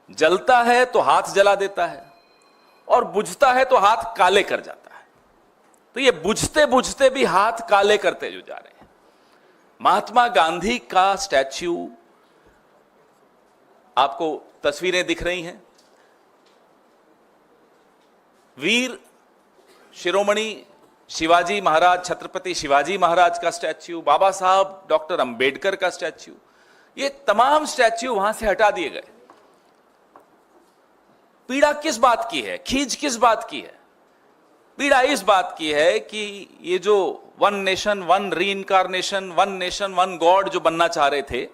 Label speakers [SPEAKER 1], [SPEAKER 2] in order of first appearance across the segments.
[SPEAKER 1] जलता है तो हाथ जला देता है और बुझता है तो हाथ काले कर जाता है। तो ये बुझते बुझते भी हाथ काले करते जो जा रहे हैं। महात्मा गांधी का स्टैच्यू, आपको तस्वीरें दिख रही हैं, वीर शिरोमणि शिवाजी महाराज, छत्रपति शिवाजी महाराज का स्टैच्यू, बाबा साहब डॉक्टर अंबेडकर का स्टैच्यू, ये तमाम स्टैच्यू वहां से हटा दिए गए। पीड़ा किस बात की है, खींच किस बात की है? पीड़ा इस बात की है कि ये जो one nation one reincarnation, one nation one god जो बनना चाह रहे थे,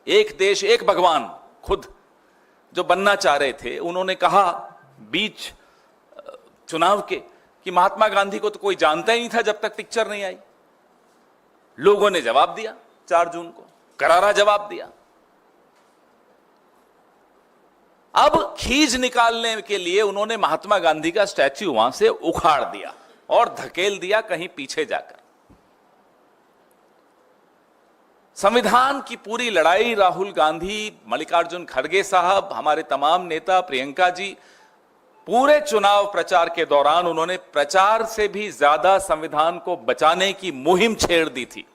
[SPEAKER 1] एक देश एक भगवान खुद जो बनना चाह रहे थे, उन्होंने कहा बीच चुनाव के कि महात्मा गांधी को तो कोई जानता ही नहीं था जब तक पिक्चर नहीं आई। लोगों ने जवाब दिया, 4 जून को करारा जवाब दिया। अब खींच निकालने के लिए उन्होंने महात्मा गांधी का स्टैच्यू वहां से उखाड़ दिया और धकेल दिया कहीं पीछे जाकर। संविधान की पूरी लड़ाई राहुल गांधी, मल्लिकार्जुन खड़गे साहब, हमारे तमाम नेता, प्रियंका जी, पूरे चुनाव प्रचार के दौरान उन्होंने प्रचार से भी ज्यादा संविधान को बचाने की मुहिम छेड़ दी थी,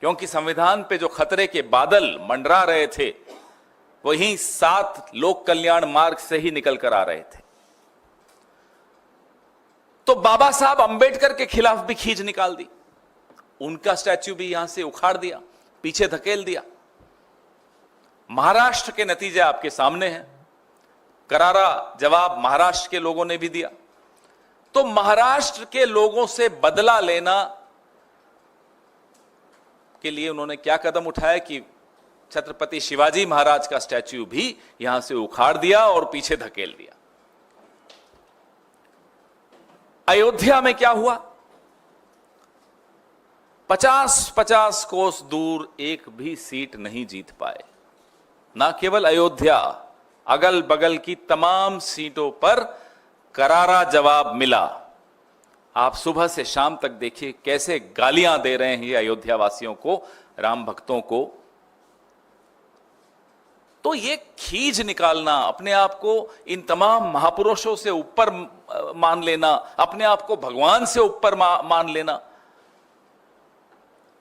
[SPEAKER 1] क्योंकि संविधान पे जो खतरे के बादल मंडरा रहे थे वहीं 7 लोक कल्याण मार्ग से ही निकल कर आ रहे थे। तो बाबा साहब अंबेडकर के खिलाफ भी खींच निकाल दी, उनका स्टैच्यू भी यहां से उखाड़ दिया, पीछे धकेल दिया। महाराष्ट्र के नतीजे आपके सामने हैं, करारा जवाब महाराष्ट्र के लोगों ने भी दिया। तो महाराष्ट्र के लोगों से बदला लेना के लिए उन्होंने क्या कदम उठाया कि छत्रपति शिवाजी महाराज का स्टैच्यू भी यहां से उखाड़ दिया और पीछे धकेल दिया। अयोध्या में क्या हुआ? 50-50 कोस दूर एक भी सीट नहीं जीत पाए। ना केवल अयोध्या, अगल बगल की तमाम सीटों पर करारा जवाब मिला। आप सुबह से शाम तक देखिए कैसे गालियां दे रहे हैं ये अयोध्या वासियों को, राम भक्तों को। तो ये खींच निकालना, अपने आप को इन तमाम महापुरुषों से ऊपर मान लेना, अपने आप को भगवान से ऊपर मान लेना,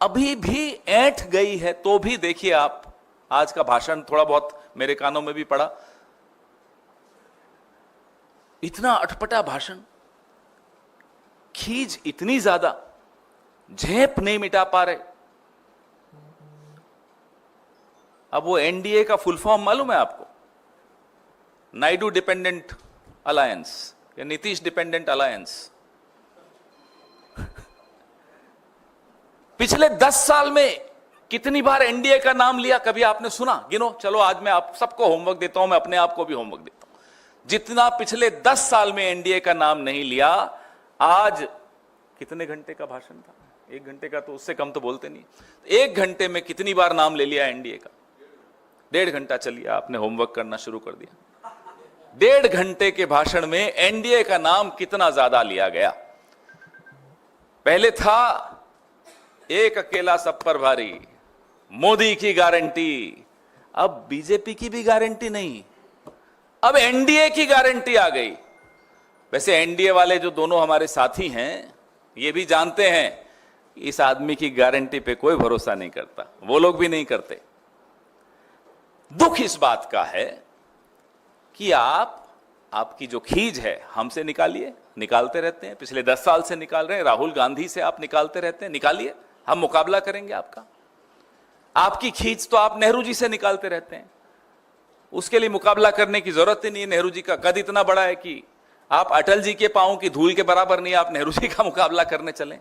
[SPEAKER 1] अभी भी ऐंठ गई है। तो भी देखिए आप, आज का भाषण थोड़ा बहुत मेरे कानों में भी पड़ा, इतना अटपटा भाषण, खींच इतनी ज्यादा, झेप नहीं मिटा पा रहे। अब वो एनडीए का फुल फॉर्म मालूम है आपको? नायडू डिपेंडेंट अलायंस या नीतीश डिपेंडेंट अलायंस। पिछले 10 साल में कितनी बार एनडीए का नाम लिया, कभी आपने सुना? गिनो। चलो आज मैं आप सबको होमवर्क देता हूं, मैं अपने आप को भी होमवर्क देता हूं। जितना पिछले 10 साल में एनडीए का नाम नहीं लिया, आज कितने घंटे का भाषण था? 1 घंटे का, तो उससे कम तो बोलते नहीं। 1 घंटे में कितनी बार नाम ले लिया एनडीए का? 1.5 घंटा चलिए, आपने होमवर्क करना शुरू कर दिया। 1.5 घंटे के भाषण में एनडीए का नाम कितना ज्यादा लिया गया। पहले था एक अकेला सब पर भारी, मोदी की गारंटी। अब बीजेपी की भी गारंटी नहीं, अब एनडीए की गारंटी आ गई। वैसे एनडीए वाले जो दोनों हमारे साथी हैं, ये भी जानते हैं इस आदमी की गारंटी पे कोई भरोसा नहीं करता, वो लोग भी नहीं करते। दुख इस बात का है कि आपकी जो खींच है हमसे निकालिए, निकालते रहते हैं, पिछले 10 साल से निकाल रहे हैं, राहुल गांधी से आप निकालते रहते हैं, निकालिए, हम मुकाबला करेंगे आपका। आपकी खींच तो आप नेहरू जी से निकालते रहते हैं, उसके लिए मुकाबला करने की जरूरत ही नहीं है। नेहरू जी का कद इतना बड़ा है कि आप अटल जी के पांव की धूल के बराबर नहीं, आप नेहरू जी का मुकाबला करने चलें।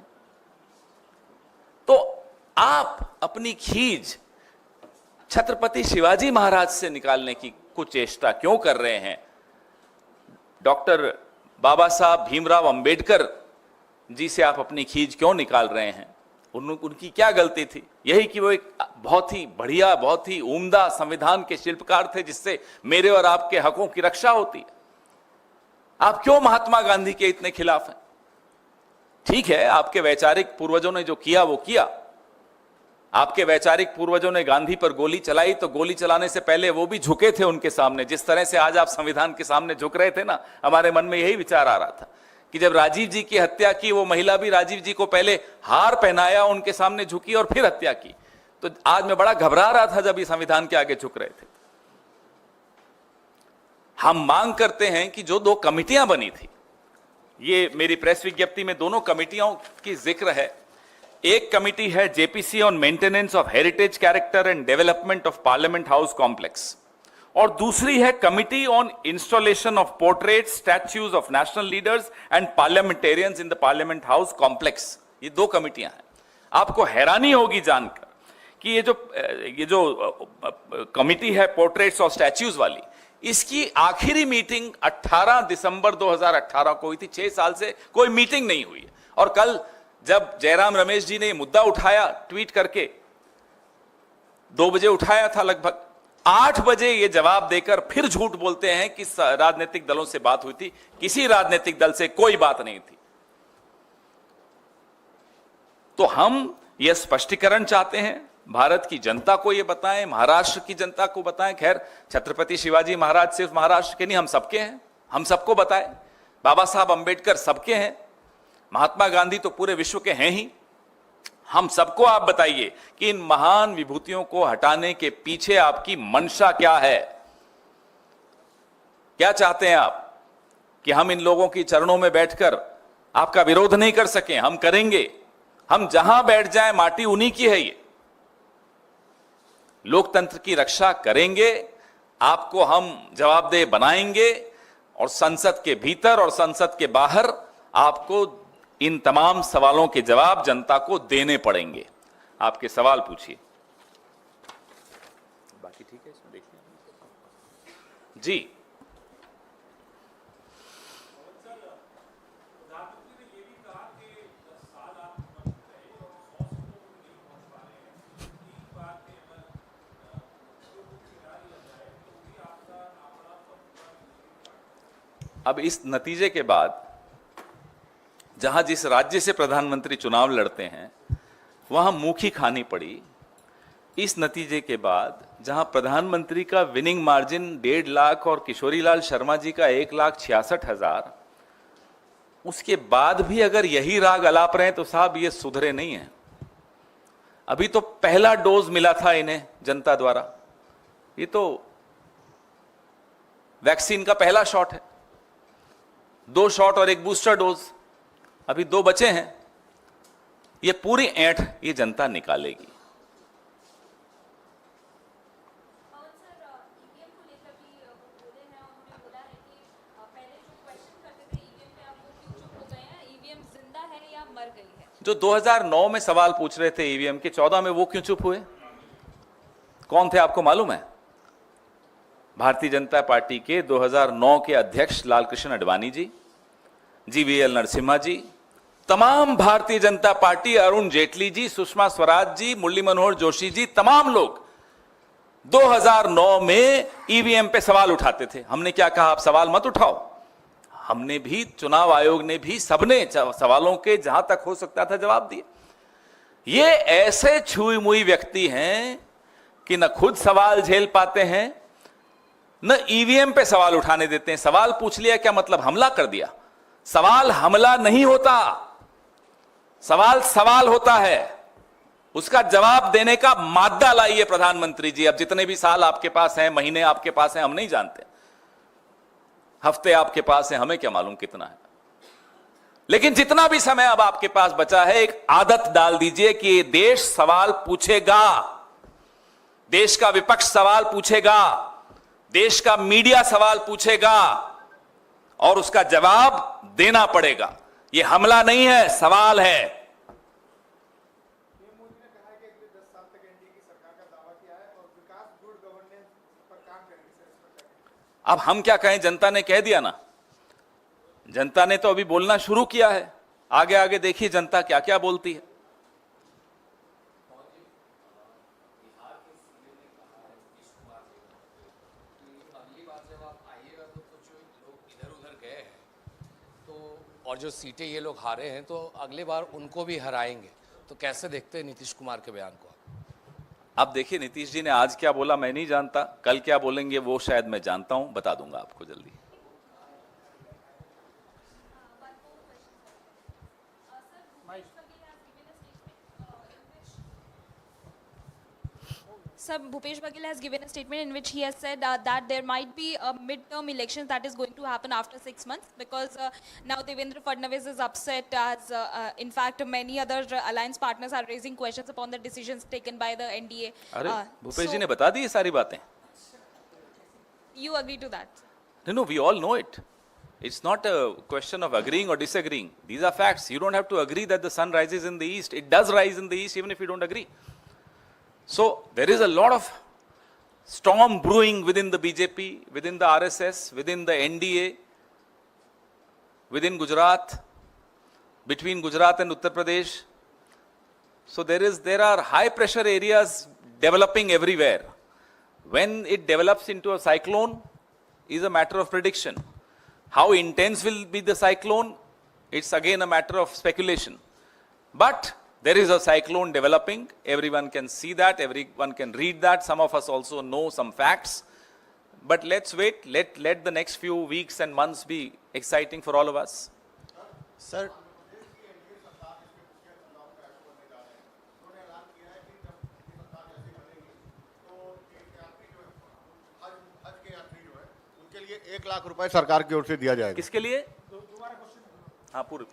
[SPEAKER 1] तो आप अपनी खींच छत्रपति शिवाजी महाराज से निकालने की कुछ चेष्टा क्यों कर रहे हैं? डॉक्टर बाबा साहब भीमराव अंबेडकर जी से आप अपनी खींच क्यों निकाल रहे हैं? उनकी क्या गलती थी? यही कि वो एक बहुत ही बढ़िया, बहुत ही उम्दा संविधान के शिल्पकार थे, जिससे मेरे और आपके हकों की रक्षा होती है। आप क्यों महात्मा गांधी के इतने खिलाफ हैं? ठीक है, आपके वैचारिक पूर्वजों ने जो किया वो किया, आपके वैचारिक पूर्वजों ने गांधी पर गोली चलाई, तो गोली चलाने से पहले वो भी झुके थे उनके सामने। जिस तरह से आज आप संविधान के सामने झुक रहे थे ना, हमारे मन में यही विचार आ रहा था कि जब राजीव जी की हत्या की, वो महिला भी राजीव जी को पहले हार पहनाया, उनके सामने झुकी और फिर हत्या की। तो आज मैं बड़ा घबरा रहा था जब ये संविधान के आगे झुक रहे थे। हम मांग करते हैं कि जो 2 कमिटियां बनी थी, ये मेरी प्रेस विज्ञप्ति में दोनों कमिटियों की जिक्र है। एक कमिटी है JPC on maintenance of heritage character and development of parliament house complex, और दूसरी है committee on installation of portrait statues of national leaders and parliamentarians in the parliament house complex. ये 2 कमिटियां हैं। आपको हैरानी होगी जानकर कि ये जो कमिटी है पोर्ट्रेट्स और स्टैच्यूज वाली, इसकी आखिरी मीटिंग 18 दिसंबर 2018 को हुई थी। 6 साल से कोई मीटिंग नहीं हुई है। और कल जब जयराम रमेश जी ने मुद्दा उठाया ट्वीट करके, 2 बजे उठाया था, लगभग 8 बजे ये जवाब देकर फिर झूठ बोलते हैं कि राजनीतिक दलों से बात हुई थी। किसी राजनीतिक दल से कोई बात नहीं थी। तो हम यह स्पष्टीकरण चाहते हैं, भारत की जनता को यह बताएं, महाराष्ट्र की जनता को बताएं। खैर, छत्रपति शिवाजी महाराज सिर्फ महाराष्ट्र के नहीं, हम सबके हैं, हम सबको बताएं। बाबा साहब अंबेडकर सबके हैं, महात्मा गांधी तो पूरे विश्व के हैं ही। हम सबको आप बताइए कि इन महान विभूतियों को हटाने के पीछे आपकी मंशा क्या है। क्या चाहते हैं आप कि हम इन लोगों की चरणों में बैठकर आपका विरोध नहीं कर सकें? हम करेंगे। हम जहां बैठ जाएं, माटी उन्हीं की है। ये लोकतंत्र की रक्षा करेंगे, आपको हम जवाबदेह बनाएंगे, और संसद के भीतर और संसद के बाहर आपको इन तमाम सवालों के जवाब जनता को देने पड़ेंगे। आपके सवाल पूछिए। बाकी ठीक है, इसमें देखिए जी। अब इस नतीजे के बाद जहां जिस राज्य से प्रधानमंत्री चुनाव लड़ते हैं वहां मुखी खानी पड़ी। इस नतीजे के बाद जहां प्रधानमंत्री का विनिंग मार्जिन 1.5 लाख और किशोरीलाल शर्मा जी का 1,66,000, उसके बाद भी अगर यही राग अलाप रहे तो साहब ये सुधरे नहीं है। अभी तो पहला डोज मिला था इन्हें जनता द्वारा, ये तो वैक्सीन का पहला शॉट है। 2 शॉट और 1 बूस्टर डोज, अभी 2 बचे हैं। ये पूरी ऐंठ ये जनता निकालेगी। जो 2009 में सवाल पूछ रहे थे ईवीएम के, 14 में वो क्यों चुप हुए? कौन थे आपको मालूम है? भारतीय जनता पार्टी के 2009 के अध्यक्ष लालकृष्ण आडवाणी जी, जीवीएल नरसिम्हा जी, तमाम भारतीय जनता पार्टी, अरुण जेटली जी, सुषमा स्वराज जी, मुरली मनोहर जोशी जी, तमाम लोग 2009 में ईवीएम पे सवाल उठाते थे। हमने क्या कहा? आप सवाल मत उठाओ। हमने भी, चुनाव आयोग ने भी, सबने सवालों के जहां तक हो सकता था जवाब दिए। ये ऐसे छुई मुई व्यक्ति हैं कि न खुद सवाल झेल पाते हैं, न ईवीएम पे सवाल उठाने देते हैं। सवाल पूछ लिया क्या मतलब हमला कर दिया? सवाल हमला नहीं होता, सवाल सवाल होता है। उसका जवाब देने का मादा लाइए प्रधानमंत्री जी। अब जितने भी साल आपके पास हैं, महीने आपके पास हैं, हम नहीं जानते, हफ्ते आपके पास हैं, हमें क्या मालूम कितना है। लेकिन जितना भी समय अब आपके पास बचा है, एक आदत डाल दीजिए कि देश सवाल पूछेगा, देश का विपक्ष सवाल पूछेगा, देश का मीडिया सवाल पूछेगा, और उसका जवाब देना पड़ेगा। यह हमला नहीं है, सवाल है। अब हम क्या कहें? जनता ने कह दिया ना, जनता ने तो अभी बोलना शुरू किया है। आगे आगे देखिए जनता क्या क्या बोलती है।
[SPEAKER 2] और जो सीटें ये लोग हारे हैं तो अगली बार उनको भी हराएंगे, तो कैसे देखते हैं नीतीश कुमार के बयान को?
[SPEAKER 1] अब देखिए नीतीश जी ने आज क्या बोला मैं नहीं जानता, कल क्या बोलेंगे वो शायद मैं जानता हूं, बता दूंगा आपको जल्दी।
[SPEAKER 3] Sir, Bhupesh Baghel has given a statement in which he has said that there might be a mid-term elections that is going to happen after 6 months because now Devendra Fadnavis is upset as in fact many other alliance partners are raising questions upon the decisions taken by the NDA.
[SPEAKER 1] अरे भूपेश जी ने बता दी ये सारी बातें।
[SPEAKER 3] You agree to that?
[SPEAKER 1] No, we all know it. It's not a question of agreeing or disagreeing. These are facts. You don't have to agree that the sun rises in the east. It does rise in the east even if you don't agree. So there is a lot of storm brewing within the BJP, within the RSS, within the NDA, within Gujarat, between Gujarat and Uttar Pradesh. So there are high pressure areas developing everywhere. When it develops into a cyclone is a matter of prediction. How intense will be the cyclone? It's again a matter of speculation. But there is a cyclone developing. Everyone can see that. Everyone can read that. Some of us also know some facts. But let's wait. Let the next few weeks and months be exciting for all of us.
[SPEAKER 2] Sir
[SPEAKER 4] उनके लिए 1 लाख रुपए सरकार की ओर से दिया जाएगा।
[SPEAKER 1] किसके लिए? हाँ पूरे।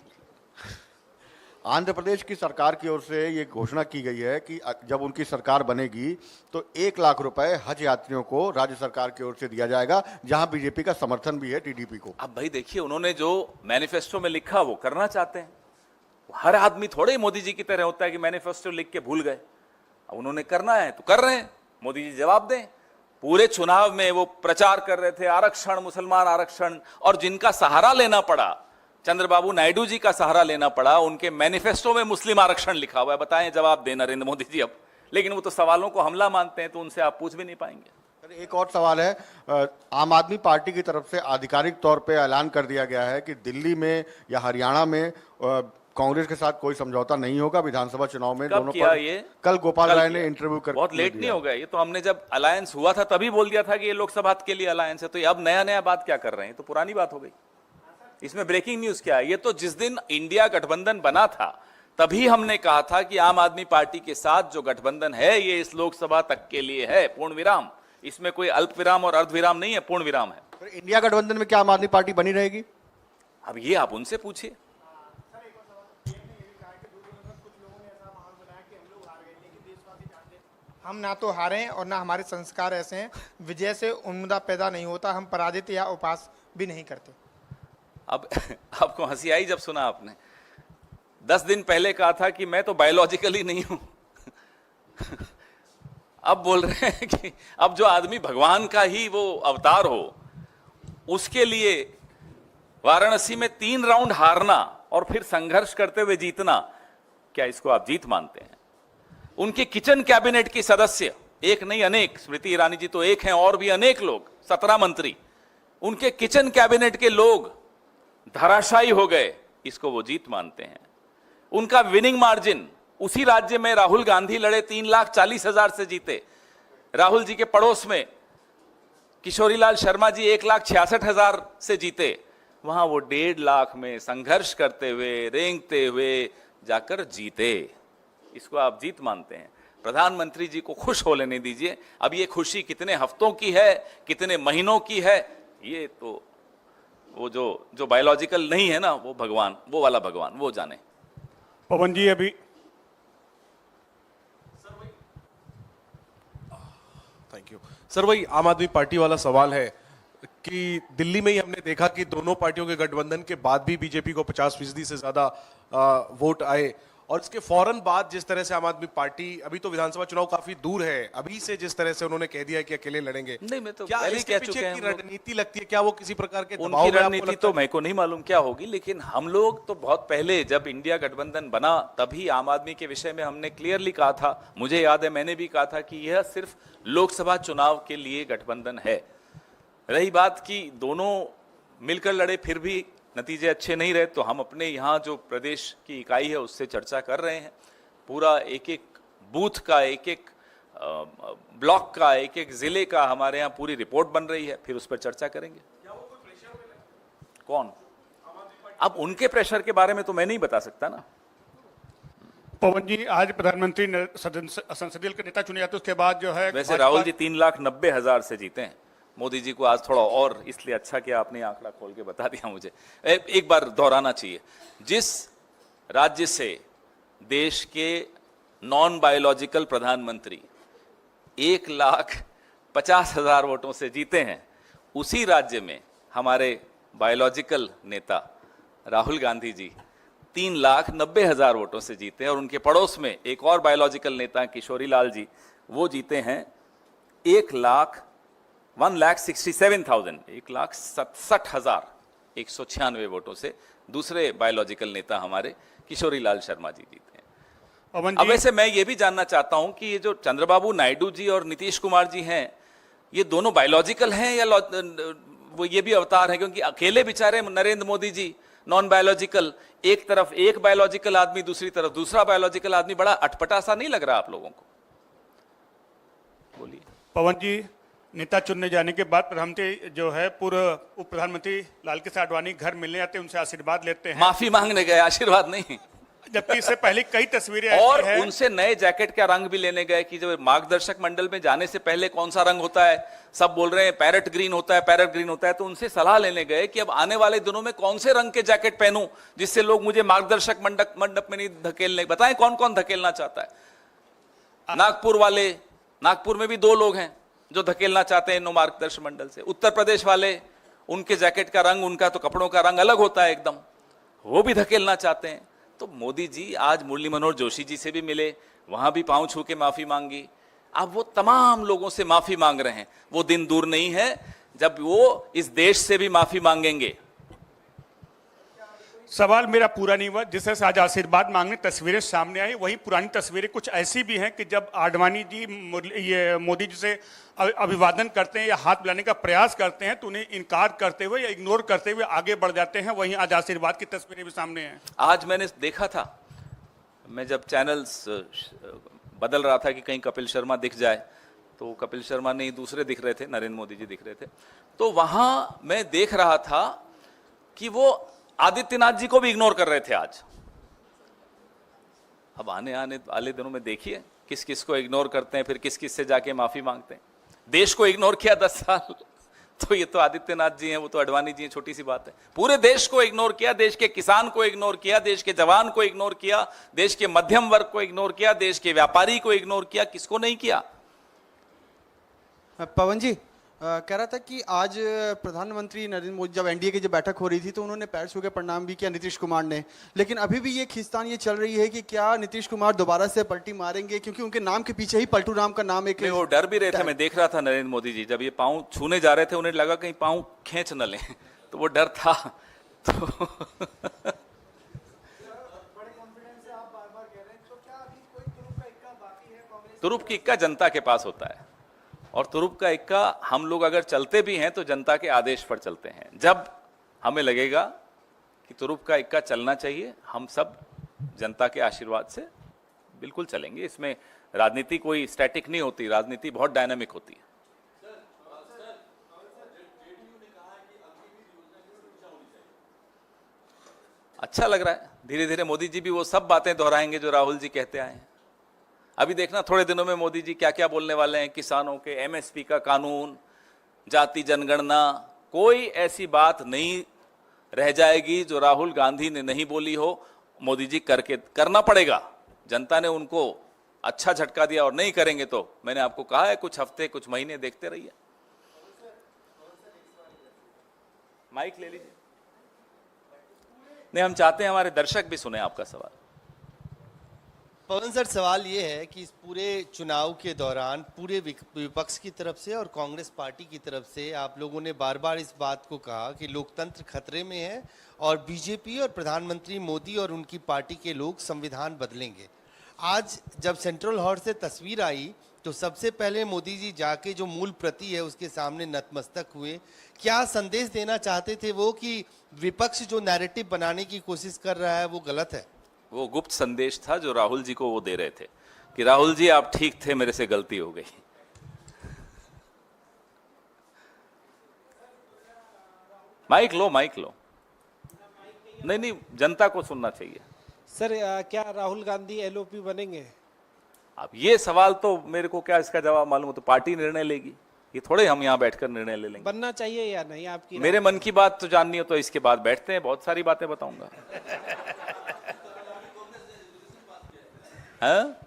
[SPEAKER 4] आंध्र प्रदेश की सरकार की ओर से ये घोषणा की गई है कि जब उनकी सरकार बनेगी तो 1 लाख रुपए हज यात्रियों को राज्य सरकार की ओर से दिया जाएगा, जहां बीजेपी का समर्थन भी है टीडीपी को।
[SPEAKER 1] अब भाई देखिए उन्होंने जो मैनिफेस्टो में लिखा वो करना चाहते हैं। हर आदमी थोड़े मोदी जी की तरह होता है कि मैनिफेस्टो लिख के भूल गए। अब उन्होंने करना है तो कर रहे हैं, मोदी जी जवाब दें। पूरे चुनाव में वो प्रचार कर रहे थे आरक्षण, मुसलमान आरक्षण, और जिनका सहारा लेना पड़ा, चंद्रबाबू नायडू जी का सहारा लेना पड़ा, उनके मैनिफेस्टो में मुस्लिम आरक्षण लिखा हुआ है। बताएं जवाब दें नरेंद्र मोदी जी अब। लेकिन वो तो सवालों को हमला मानते हैं तो उनसे आप पूछ भी नहीं पाएंगे।
[SPEAKER 4] एक और सवाल है, आम आदमी पार्टी की तरफ से आधिकारिक तौर पे ऐलान कर दिया गया है कि दिल्ली में या हरियाणा में कांग्रेस के साथ कोई समझौता नहीं होगा विधानसभा चुनाव में।
[SPEAKER 1] कब किया ये?
[SPEAKER 4] कल गोपाल राय ने इंटरव्यू कर
[SPEAKER 1] बहुत लेट नहीं हो गया ये तो? हमने जब अलायंस हुआ था तभी बोल दिया था कि ये लोकसभा के लिए अलायंस है, तो ये अब नया बात क्या कर रहे हैं? तो पुरानी बात हो गई। इसमें ब्रेकिंग न्यूज क्या है? ये तो जिस दिन इंडिया गठबंधन बना था तभी हमने कहा था कि आम आदमी पार्टी के साथ जो गठबंधन है ये इस लोकसभा तक के लिए है, पूर्ण विराम। इसमें कोई अल्प विराम और अर्ध विराम नहीं है, पूर्ण विराम है।
[SPEAKER 4] तो इंडिया गठबंधन में क्या आम आदमी पार्टी बनी रहेगी?
[SPEAKER 1] अब ये आप उनसे पूछिए।
[SPEAKER 5] हम ना तो हारे हैं और ना हमारे संस्कार ऐसे हैं। विजय से उम्मीद पैदा नहीं होता, हम पराजित या उपहास भी नहीं करते।
[SPEAKER 1] अब आपको हंसी आई जब सुना आपने? 10 दिन पहले कहा था कि मैं तो बायोलॉजिकली नहीं हूं अब बोल रहे हैं कि अब जो आदमी भगवान का ही वो अवतार हो उसके लिए वाराणसी में 3 राउंड हारना और फिर संघर्ष करते हुए जीतना, क्या इसको आप जीत मानते हैं? उनके किचन कैबिनेट की सदस्य, एक नहीं अनेक, स्मृति ईरानी जी तो एक हैं और भी अनेक लोग, 17 मंत्री, उनके किचन कैबिनेट के लोग धराशायी हो गए, इसको वो जीत मानते हैं? उनका विनिंग मार्जिन, उसी राज्य में राहुल गांधी लड़े 3,40,000 से जीते। राहुल जी के पड़ोस में किशोरीलाल शर्मा जी 1,66,000 से जीते। वहां वो 1.5 लाख में संघर्ष करते हुए, रेंगते हुए जाकर जीते। इसको आप जीत मानते हैं? प्रधानमंत्री जी को खुश हो लेने दीजिए। अब ये खुशी कितने हफ्तों की है, कितने महीनों की है, ये तो वो जो बायोलॉजिकल नहीं है ना, वो भगवान, वो वाला भगवान वो जाने।
[SPEAKER 6] पवन जी अभी थैंक यू सर, वही आम आदमी पार्टी वाला सवाल है कि दिल्ली में ही हमने देखा कि दोनों पार्टियों के गठबंधन के बाद भी बीजेपी को 50% से ज्यादा वोट आए, और इसके फौरन बाद जिस तरह से आम आदमी पार्टी, अभी तो विधानसभा चुनाव काफी दूर है, अभी से जिस तरह से उन्होंने कह दिया कि अकेले लड़ेंगे,
[SPEAKER 1] नहीं मैं तो
[SPEAKER 6] क्या
[SPEAKER 1] पहले
[SPEAKER 6] इसके
[SPEAKER 1] कह
[SPEAKER 6] पीछे
[SPEAKER 1] चुके हैं
[SPEAKER 6] की
[SPEAKER 1] हम लोग।
[SPEAKER 6] रणनीति लगती है? क्या वो किसी प्रकार के दबाव
[SPEAKER 1] उनकी
[SPEAKER 6] में आपको
[SPEAKER 1] रणनीति
[SPEAKER 6] लगता
[SPEAKER 1] तो
[SPEAKER 6] है?
[SPEAKER 1] मेरे को नहीं मालूम क्या होगी, लेकिन हम लोग तो बहुत पहले जब इंडिया गठबंधन बना तभी आम आदमी के विषय में हमने क्लियरली कहा था, मुझे याद है मैंने भी कहा था कि यह सिर्फ लोकसभा चुनाव के लिए गठबंधन है। रही बात कि दोनों मिलकर लड़े फिर भी नतीजे अच्छे नहीं रहे, तो हम अपने यहाँ जो प्रदेश की इकाई है उससे चर्चा कर रहे हैं। पूरा एक एक बूथ का, एक एक ब्लॉक का, एक एक जिले का हमारे यहाँ पूरी रिपोर्ट बन रही है, फिर उस पर चर्चा करेंगे। कौन? अब उनके प्रेशर के बारे में तो मैं नहीं बता सकता ना।
[SPEAKER 7] पवन जी, आज प्रधानमंत्री संसदीय के नेता चुने जाते उसके बाद जो है
[SPEAKER 1] वैसे राहुल जी 3,90,000 से जीते हैं, मोदी जी को आज थोड़ा और इसलिए अच्छा किया आपने आंकड़ा खोल के बता दिया मुझे। एक बार दोहराना चाहिए, जिस राज्य से देश के नॉन बायोलॉजिकल प्रधानमंत्री 1,50,000 वोटों से जीते हैं, उसी राज्य में हमारे बायोलॉजिकल नेता राहुल गांधी जी 3,90,000 वोटों से जीते हैं, और उनके पड़ोस में एक और बायोलॉजिकल नेता किशोरी लाल जी, वो जीते हैं 1,67,196 वोटों से। दूसरे बायोलॉजिकल नेता हमारे किशोरी लाल शर्मा जी जीते हैं।
[SPEAKER 7] पवन
[SPEAKER 1] अब
[SPEAKER 7] जी,
[SPEAKER 1] वैसे मैं ये भी जानना चाहता हूं कि ये जो चंद्रबाबू नायडू जी और नीतीश कुमार जी हैं, ये दोनों बायोलॉजिकल हैं या वो ये भी अवतार है? क्योंकि अकेले बेचारे नरेंद्र मोदी जी नॉन बायोलॉजिकल, एक तरफ एक बायोलॉजिकल आदमी, दूसरी तरफ दूसरा बायोलॉजिकल आदमी, बड़ा अटपटा सा नहीं लग रहा आप लोगों को? बोलिए।
[SPEAKER 7] पवन जी, नेता चुनने जाने के बाद प्रधानमंत्री जो है पूर्व उप प्रधानमंत्री लाल कृष्ण आडवाणी घर मिलने आते हैं, उनसे आशीर्वाद लेते हैं,
[SPEAKER 1] माफी मांगने गए, आशीर्वाद नहीं।
[SPEAKER 7] जबकि इससे पहले कई तस्वीरें
[SPEAKER 1] और
[SPEAKER 7] ऐसी हैं।
[SPEAKER 1] उनसे नए जैकेट का रंग भी लेने गए कि जब मार्गदर्शक मंडल में जाने से पहले कौन सा रंग होता है, सब बोल रहे हैं पैरेट ग्रीन होता है, पैरेट ग्रीन होता है, तो उनसे सलाह लेने गए कि अब आने वाले दिनों में कौन से रंग के जैकेट पहनूं जिससे लोग मुझे मार्गदर्शक मंडप में नहीं धकेलने। बताएं कौन कौन धकेलना चाहता है? नागपुर वाले, नागपुर में भी 2 लोग हैं जो धकेलना चाहते हैं नो मार्गदर्शक मंडल से। उत्तर प्रदेश वाले, उनके जैकेट का रंग, उनका तो कपड़ों का रंग अलग होता है एकदम, वो भी धकेलना चाहते हैं। तो मोदी जी आज मुरली मनोहर जोशी जी से भी मिले, वहां भी पांव छू के माफी मांगी। अब वो तमाम लोगों से माफी मांग रहे हैं। वो दिन दूर नहीं है जब वो इस देश से भी माफी मांगेंगे।
[SPEAKER 7] सवाल मेरा पूरा नहीं हुआ। जिस तरह से आज आशीर्वाद मांगने तस्वीरें सामने आई, वहीं पुरानी तस्वीरें कुछ ऐसी भी हैं कि जब आडवाणी जी ये मोदी जी से अभिवादन करते हैं या हाथ मिलाने का प्रयास करते हैं तो उन्हें इनकार करते हुए या इग्नोर करते हुए आगे बढ़ जाते हैं। वहीं आज आशीर्वाद की तस्वीरें भी सामने हैं।
[SPEAKER 1] आज मैंने देखा था, मैं जब चैनल्स बदल रहा था कि कहीं कपिल शर्मा दिख जाए, तो कपिल शर्मा नहीं, दूसरे दिख रहे थे, नरेंद्र मोदी जी दिख रहे थे। तो वहां मैं देख रहा था कि वो आदित्यनाथ जी को भी इग्नोर कर रहे थे आज। अब आने वाले दिनों में देखिए किस किस को इग्नोर करते हैं, फिर किस किस से जाके माफी मांगते हैं। देश को इग्नोर किया 10 साल, तो ये तो आदित्यनाथ जी हैं, वो तो अडवाणी जी हैं, छोटी सी बात है। पूरे देश को इग्नोर किया, देश के किसान को इग्नोर किया, देश के जवान को इग्नोर किया, देश के मध्यम वर्ग को इग्नोर किया, देश के व्यापारी को इग्नोर किया, किसको नहीं किया?
[SPEAKER 8] पवन जी, कह रहा था कि आज प्रधानमंत्री नरेंद्र मोदी जब एनडीए की जब बैठक हो रही थी तो उन्होंने पैर छू के प्रणाम भी किया नीतीश कुमार ने, लेकिन अभी भी ये खींचतान ये चल रही है कि क्या नीतीश कुमार दोबारा से पलटी मारेंगे, क्योंकि उनके नाम के पीछे ही पलटू राम का नाम एक।
[SPEAKER 1] वो डर भी रहे थे, मैं देख रहा था नरेंद्र मोदी जी जब ये पांव छूने जा रहे थे, उन्हें लगा कहीं पांव खींच न लें, तो वो डर था। तो तुरुप की इक्का जनता के पास होता है, और तुरुप का इक्का हम लोग अगर चलते भी हैं तो जनता के आदेश पर चलते हैं। जब हमें लगेगा कि तुरुप का इक्का चलना चाहिए, हम सब जनता के आशीर्वाद से बिल्कुल चलेंगे। इसमें राजनीति कोई स्टैटिक नहीं होती, राजनीति बहुत डायनामिक होती है। अच्छा लग रहा है, धीरे धीरे मोदी जी भी वो सब बातें दोहराएंगे जो राहुल जी कहते आए हैं। अभी देखना थोड़े दिनों में मोदी जी क्या क्या बोलने वाले हैं। किसानों के एमएसपी का कानून, जाति जनगणना, कोई ऐसी बात नहीं रह जाएगी जो राहुल गांधी ने नहीं बोली हो। मोदी जी करना पड़ेगा। जनता ने उनको अच्छा झटका दिया, और नहीं करेंगे तो मैंने आपको कहा है कुछ हफ्ते कुछ महीने देखते रहिए। माइक ले लीजिए। नहीं, हम चाहते हैं हमारे दर्शक भी सुने आपका सवाल।
[SPEAKER 9] पवन सर, सवाल ये है कि इस पूरे चुनाव के दौरान पूरे विपक्ष की तरफ से और कांग्रेस पार्टी की तरफ से आप लोगों ने बार बार इस बात को कहा कि लोकतंत्र खतरे में है और बीजेपी और प्रधानमंत्री मोदी और उनकी पार्टी के लोग संविधान बदलेंगे। आज जब सेंट्रल हॉल से तस्वीर आई तो सबसे पहले मोदी जी जाके जो मूल प्रति है उसके सामने नतमस्तक हुए। क्या संदेश देना चाहते थे वो कि विपक्ष जो नैरेटिव बनाने की कोशिश कर रहा है वो गलत है?
[SPEAKER 1] वो गुप्त संदेश था जो राहुल जी को वो दे रहे थे। कि राहुल जी आप ठीक थे, मेरे से गलती हो गई। माइक लो, माइक लो। नहीं नहीं, जनता को सुनना चाहिए।
[SPEAKER 10] सर क्या राहुल गांधी एलओपी बनेंगे?
[SPEAKER 1] अब ये सवाल तो मेरे को क्या इसका जवाब मालूम हो, तो पार्टी निर्णय लेगी, ये थोड़े हम यहाँ बैठकर निर्णय ले लेंगे।
[SPEAKER 10] बनना चाहिए या नहीं आपकी?
[SPEAKER 1] मेरे मन की बात तो जाननी हो तो इसके बाद बैठते हैं, बहुत सारी बातें बताऊंगा। हाँ?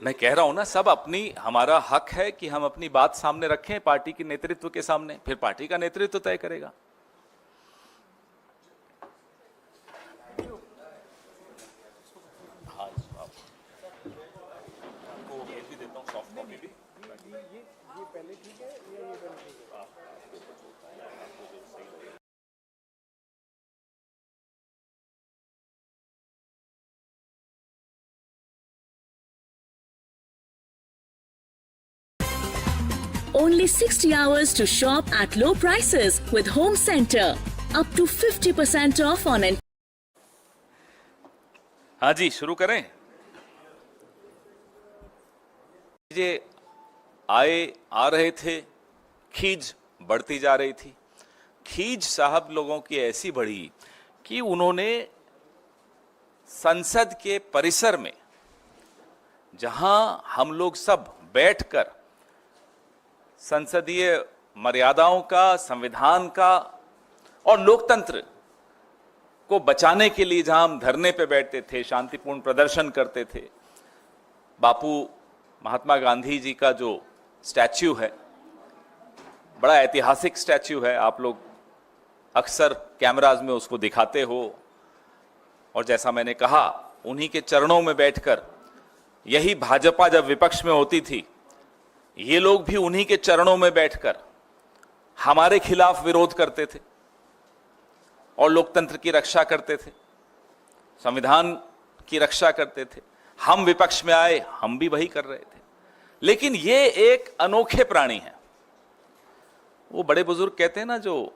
[SPEAKER 1] मैं कह रहा हूं ना, सब अपनी, हमारा हक है कि हम अपनी बात सामने रखें पार्टी के नेतृत्व के सामने, फिर पार्टी का नेतृत्व तय करेगा।
[SPEAKER 11] Only 60 hours to shop at low prices with Home Center. Up to 50% off on it.
[SPEAKER 1] हाँ जी, शुरू करें। ये आ रहे थे, खींच बढ़ती जा रही थी। खींच साहब लोगों की ऐसी बढ़ी कि उन्होंने संसद के परिसर में, जहां हम लोग सब बैठकर संसदीय मर्यादाओं का, संविधान का और लोकतंत्र को बचाने के लिए जहां हम धरने पे बैठते थे, शांतिपूर्ण प्रदर्शन करते थे, बापू महात्मा गांधी जी का जो स्टैच्यू है, बड़ा ऐतिहासिक स्टैच्यू है, आप लोग अक्सर कैमराज में उसको दिखाते हो, और जैसा मैंने कहा, उन्हीं के चरणों में बैठकर, यही भाजपा जब विपक्ष में होती थी, ये लोग भी उन्हीं के चरणों में बैठकर हमारे खिलाफ विरोध करते थे और लोकतंत्र की रक्षा करते थे, संविधान की रक्षा करते थे। हम विपक्ष में आए, हम भी वही कर रहे थे। लेकिन ये एक अनोखे प्राणी हैं। वो बड़े बुजुर्ग कहते हैं ना, जो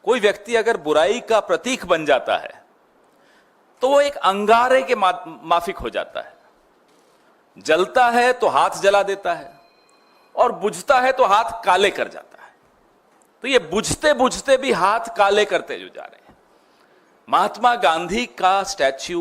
[SPEAKER 1] कोई व्यक्ति अगर बुराई का प्रतीक बन जाता है तो वो एक अंगारे के माफिक हो जाता है। जलता है तो हाथ जला देता है और बुझता है तो हाथ काले कर जाता है। तो ये बुझते बुझते भी हाथ काले करते जो जा रहे हैं। महात्मा गांधी का स्टैच्यू